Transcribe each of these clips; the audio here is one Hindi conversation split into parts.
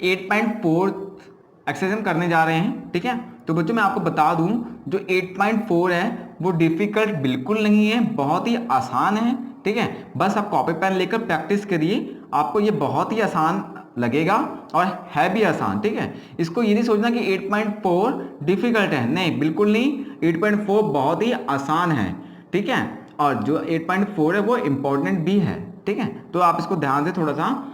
8.4 एक्सरसाइज हम करने जा रहे हैं, ठीक है। तो बच्चों मैं आपको बता दूं, जो 8.4 है वो डिफिकल्ट बिल्कुल नहीं है, बहुत ही आसान है, ठीक है। बस आप कॉपी पेन लेकर प्रैक्टिस करिए, आपको ये बहुत ही आसान लगेगा और है भी आसान, ठीक है। इसको ये नहीं सोचना कि 8.4 डिफिकल्ट है, नहीं बिल्कुल नहीं, 8.4 बहुत ही आसान है, ठीक है। और जो 8.4 है वो इम्पोर्टेंट भी है, ठीक है। तो आप इसको ध्यान से थोड़ा सा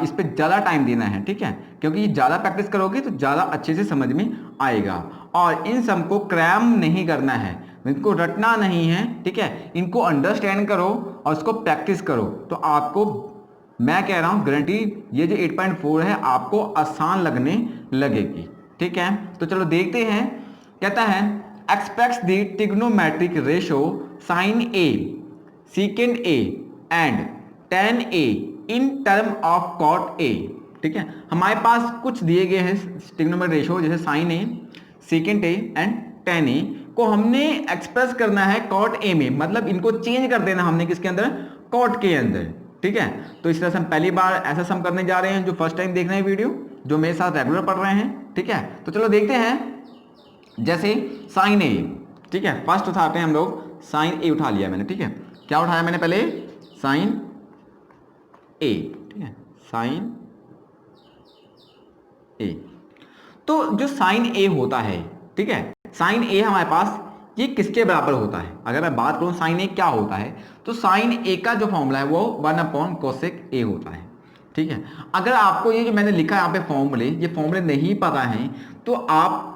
इस पर ज़्यादा टाइम देना है, ठीक है, क्योंकि ज़्यादा प्रैक्टिस करोगे तो ज़्यादा अच्छे से समझ में आएगा। और इन सब को क्रैम नहीं करना है, इनको रटना नहीं है, ठीक है। इनको अंडरस्टैंड करो और उसको प्रैक्टिस करो, तो आपको मैं कह रहा हूँ गारंटी ये जो 8.4 है आपको आसान लगने लगेगी, ठीक है। तो चलो देखते हैं, कहता है expects the trigonometric ratio sine A, secant A and tan A in term of cot A, ठीक है। हमारे पास कुछ दिए गए हैं ट्रिग्नोमेट्रिक रेशो, जैसे sine A, second A and tan A को हमने एक्सप्रेस करना है कॉट ए में, मतलब इनको चेंज कर देना हमने किसके अंदर, कॉट के अंदर, ठीक है। तो इस तरह से हम पहली बार ऐसा सम करने जा रहे हैं, जो फर्स्ट टाइम देख रहे हैं वीडियो, जो मेरे साथ रेगुलर पढ़ रहे हैं, ठीक है। तो चलो देखते हैं, जैसे साइन ए, ठीक है, फर्स्ट उठाते हैं हम लोग, साइन ए उठा लिया मैंने, ठीक है। क्या उठाया मैंने पहले, साइन ए, ठीक है, साइन ए। तो जो साइन ए होता है, ठीक है, साइन ए हमारे पास ये किसके बराबर होता है, अगर मैं बात करूं साइन ए क्या होता है, तो साइन ए का जो फॉर्मूला है वो 1/cosec ए होता है, ठीक है। अगर आपको ये जो मैंने लिखा है यहाँ पे फॉर्मूले, ये फॉर्मूले नहीं पता है, तो आप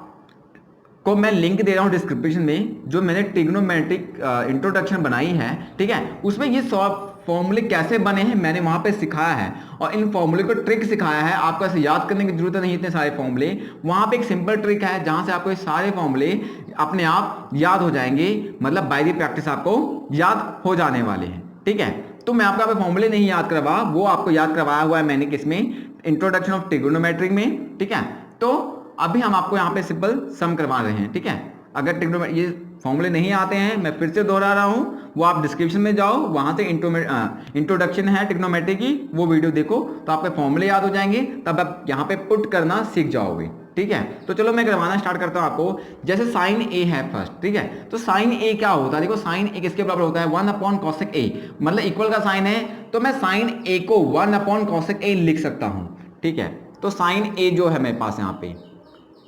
को मैं लिंक दे रहा हूँ डिस्क्रिप्शन में, जो मैंने ट्रिग्नोमेट्रिक इंट्रोडक्शन बनाई है, ठीक है, उसमें ये सब फॉर्मूले कैसे बने हैं मैंने वहाँ पे सिखाया है, और इन फॉर्मूले को ट्रिक सिखाया है, आपको ऐसे याद करने की जरूरत नहीं, इतने सारे फॉर्मूले। वहाँ पे एक सिंपल ट्रिक है जहाँ से आपको ये सारे फॉर्मूले अपने आप याद हो जाएंगे, मतलब बाय द प्रैक्टिस आपको याद हो जाने वाले हैं, ठीक है। तो मैं आपको फॉर्मूले नहीं याद करवा, वो आपको याद करवाया हुआ है मैंने किसमें, इंट्रोडक्शन ऑफ ट्रिग्नोमेट्रिक में, ठीक है। तो अभी हम आपको यहाँ पे सिंपल सम करवा रहे हैं, ठीक है। अगर ट्रिग्नोमेट्री ये फॉर्मूले नहीं आते हैं, मैं फिर से दोहरा रहा हूँ, वो आप डिस्क्रिप्शन में जाओ, वहां से इंट्रोडक्शन है ट्रिग्नोमेट्री की, वो वीडियो देखो, तो आपके फॉर्मूले याद हो जाएंगे, तब आप यहाँ पे पुट करना सीख जाओगे, ठीक है। तो चलो मैं करवाना स्टार्ट करता हूँ आपको। जैसे साइन ए है फर्स्ट, ठीक है, तो साइन ए क्या होता है, देखो साइन ए किसके बराबर होता है, 1/cosec ए, मतलब इक्वल का साइन है, तो मैं साइन ए को 1/cosec ए लिख सकता हूँ, ठीक है। तो साइन ए जो है मेरे पास यहाँ पे,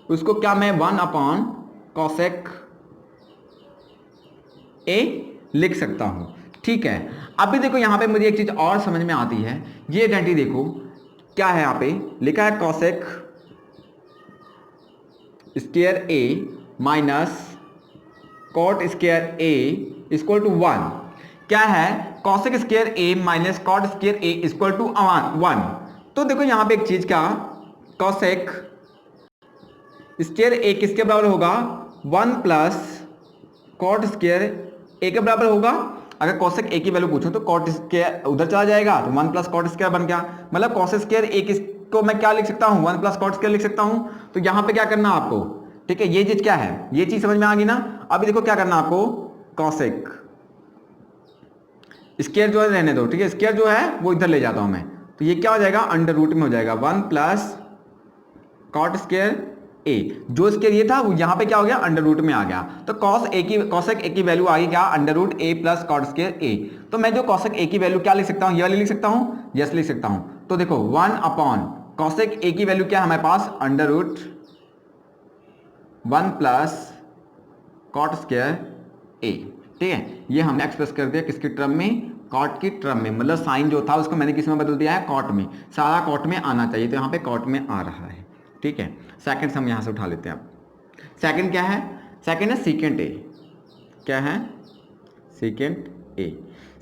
उसको क्या मैं 1/cosec ए लिख सकता हूं, ठीक है। अभी देखो यहां पे मुझे एक चीज और समझ में आती है, ये आइडेंटिटी देखो क्या है, यहां पे लिखा है cosec square A minus cot square A equal to 1। क्या है, cosec square A minus cot square A equal to 1। तो देखो यहां पे एक चीज, क्या cosec स्क्वायर ए किसके बराबर होगा, 1 प्लस cot स्क्वायर ए के बराबर होगा। अगर cosec ए की वैल्यू पूछूं तो cot स्क्वायर उधर चला जाएगा, तो 1 प्लस cot स्क्वायर बन गया, मतलब cos स्क्वायर ए को मैं क्या लिख सकता हूं, 1 प्लस cot स्क्वायर लिख सकता हूं। तो यहां पे क्या करना आपको, ठीक है, ये चीज क्या है, ये चीज समझ में आ गई ना। अभी देखो क्या करना आपको, cosec स्क्वायर जो है रहने दो, ठीक है, स्क्वायर जो है वो इधर ले जाता हूं मैं, तो ये क्या हो जाएगा, अंडर रूट में हो जाएगा, 1 प्लस cot स्क्वायर ए, जो स्क्वायर ये था वो यहाँ पे क्या हो गया, अंडर रूट में आ गया। तो cosec ए की वैल्यू आ गई क्या, अंडर रूट ए प्लस cot स्क्वायर ए। तो मैं जो cosec ए की वैल्यू क्या लिख सकता हूँ, ये वाली लिख सकता हूँ, यस लिख सकता हूँ। तो देखो 1/cosec ए की वैल्यू क्या है हमारे पास, under root 1 plus cot square A, ठीक है। ये हमने एक्सप्रेस कर दिया किसकी टर्म में, cot की टर्म में, मतलब साइन जो था उसको मैंने किस में बदल दिया है, cot में, सारा cot में आना चाहिए, तो यहाँ पे cot में आ रहा है, ठीक है। सेकंड हम यहां से उठा लेते हैं। अब सेकंड क्या है, सेकंड है सीकेंट ए, क्या है, सीकेंट ए।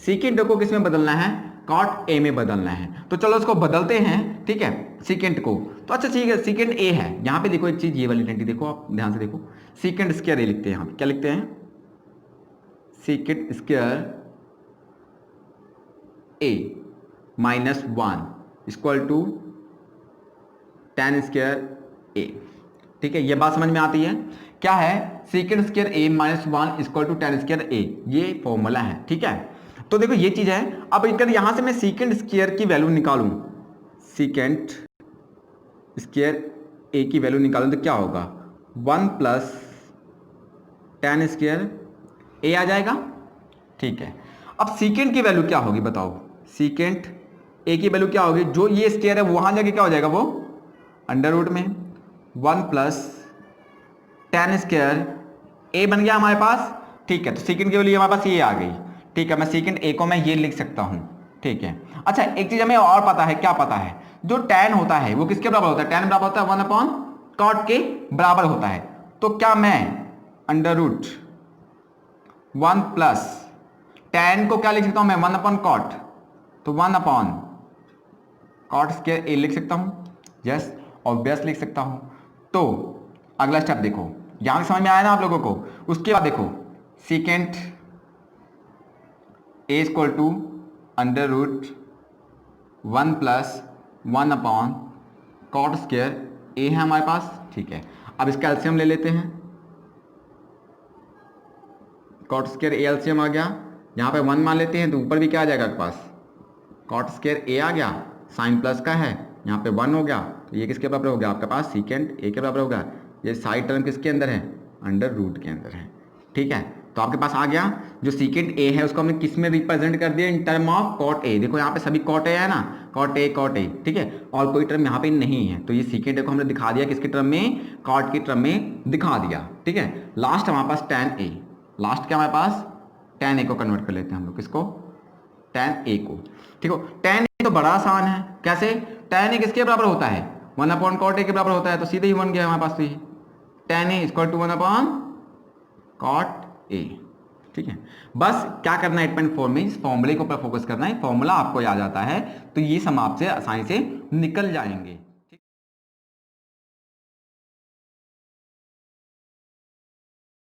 सीकेंट को किस में बदलना है, cot ए में बदलना है, तो चलो उसको बदलते हैं, ठीक है, सीकेंट को। तो अच्छा ठीक है, सीकेंट ए है, यहां पे देखो एक चीज, ये वाली आइडेंटिटी देखो, आप ध्यान से देखो, सीकेंट स्क्वायर ए लिखते हैं, यहाँ पे क्या लिखते हैं, secant square A minus 1 equal to tan square A, ठीक है। ये बात समझ में आती है, क्या है, secant square A minus 1 equal to tan square A, ये फॉर्मूला है, ठीक है। तो देखो ये चीज है। अब इनका यहां से मैं सीकेंट स्क्वायर की वैल्यू निकालूं, सीकेंट स्क्वायर ए की वैल्यू निकालें तो क्या होगा, 1 प्लस tan स्क्वायर ए आ जाएगा। ठीक है, अब सीकेंट की वैल्यू क्या होगी बताओ, सीकेंट ए की वैल्यू क्या होगी, जो ये स्क्वायर है वहां जाके क्या हो जाएगा, वो अंडर रूट में 1 प्लस tan स्क्वायर ए बन गया हमारे पास। ठीक है, तो सीकेंट की वैल्यू हमारे पास ये आ गई। ठीक है, मैं सीकेंट ए को मैं ये लिख सकता हूं। ठीक है, अच्छा एक चीज हमें और पता है, क्या पता है, जो tan होता है वो किसके बराबर होता है, tan बराबर होता है 1 अपॉन कॉट के बराबर होता है। तो क्या मैं अंडर रूट 1 प्लस tan को क्या लिख सकता हूं मैं, 1 अपॉन कॉट, तो 1 अपॉन कॉट स्क्वायर ए लिख सकता हूं। यस, ऑब्वियस लिख सकता हूं। तो अगला स्टेप देखो, यहां समझ में आया ना आप लोगों को। उसके बाद देखो secant A equal to under root 1 plus 1 upon cot square A है हमारे पास। ठीक है, अब इसका एलसीएम ले लेते हैं, कॉट स्क्वायर ए एलसीएम आ गया, यहाँ पे 1 मान लेते हैं तो ऊपर भी क्या आ जाएगा आपके पास, कॉट स्क्वायर ए आ गया, साइन प्लस का है, यहाँ पे 1 हो गया, तो ये किसके बराबर हो गया आपके पास, सीकेंट ए के बराबर हो गया। ये साइड टर्म किसके अंदर है, अंडर रूट के अंदर है। ठीक है, तो आपके पास आ गया जो सीकेंट ए है उसको हमने किस में रिप्रेजेंट कर दिया, in term of cot A. देखो यहाँ पे सभी कॉट ए है ना, कॉट ए कॉट ए। ठीक है, और कोई टर्म यहाँ पे नहीं है, तो ये सीकेंट ए को हमने दिखा दिया किसके टर्म में, कॉट की टर्म में दिखा दिया। ठीक है, लास्ट हमारे पास tan ए, लास्ट क्या हमारे पास tan ए को कन्वर्ट कर लेते हैं हम लोग, किसको, tan ए को। ठीक हो, tan ए तो बड़ा आसान है, कैसे, tan ए किसके बराबर होता है, 1 अपॉन कॉट ए के बराबर होता है, तो सीधे ही बन गया हमारे पास, तो ये tan A equal to 1 upon cot A. ठीक है, बस क्या करना है 8.4 में, इस फॉर्मूले के ऊपर फोकस करना है, फॉर्मूला आपको याद आता है तो ये सम आपसे आसानी से निकल जाएंगे।